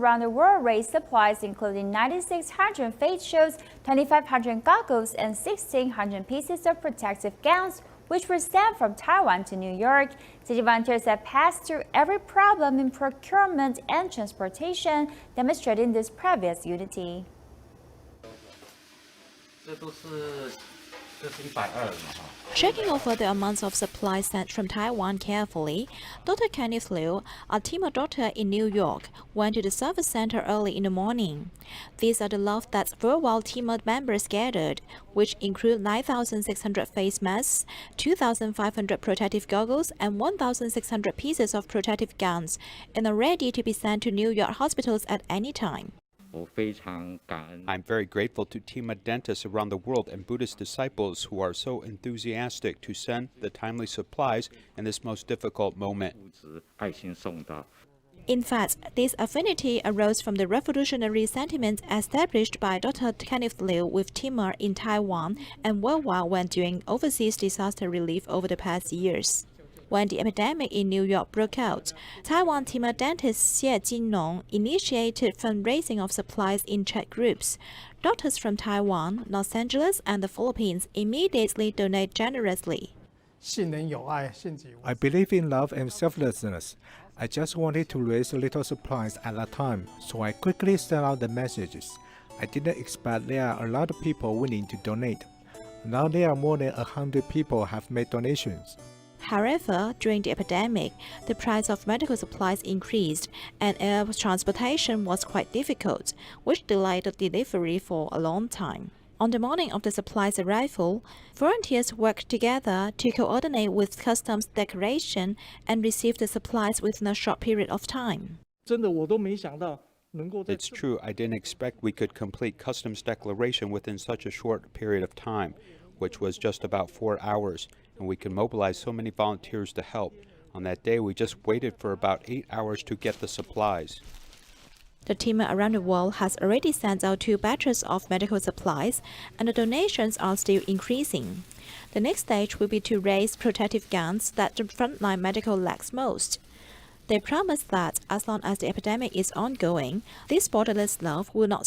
around the world raised supplies including 9,600 face shields, 2,500 goggles, and 1,600 pieces of protective gowns, which were sent from Taiwan to New York. City volunteers have passed through every problem in procurement and transportation, demonstrating this previous unity. 这是120嘛哈。 Checking over the amounts of supplies sent from Taiwan carefully, Dr. Kenneth Liu, a TIMA doctor in New York, went to the service center early in the morning. These are the lots that worldwide TIMA members gathered, which include 9,600 face masks, 2,500 protective goggles, and 1,600 pieces of protective gowns, and are ready to be sent to New York hospitals at any time. I'm very grateful to TIMA dentists around the world and Buddhist disciples who are so enthusiastic to send the timely supplies in this most difficult moment. In fact, this affinity arose from the revolutionary sentiment established by Dr. Kenneth Liu with TIMA in Taiwan and worldwide when doing overseas disaster relief over the past years. When the epidemic in New York broke out, Taiwan TIMA dentist Xie Jinnong initiated fundraising of supplies in chat groups. Doctors from Taiwan, Los Angeles, and the Philippines immediately donate generously. I believe in love and selflessness. I just wanted to raise little supplies at that time, so I quickly sent out the messages. I didn't expect there are a lot of people willing to donate. Now there are more than 100 people have made donations. However, during the epidemic, the price of medical supplies increased and air transportation was quite difficult, which delayed the delivery for a long time. On the morning of the supplies arrival, volunteers worked together to coordinate with customs declaration and receive the supplies within a short period of time. It's true, I didn't expect we could complete customs declaration within such a short period of time, which was just about 4 hours, and we could mobilize so many volunteers to help. On that day, we just waited for about 8 hours to get the supplies. The TIMA around the world has already sent out 2 batches of medical supplies, and the donations are still increasing. The next stage will be to raise protective gowns that the frontline medical lacks most. They promise that as long as the epidemic is ongoing, this borderless love will not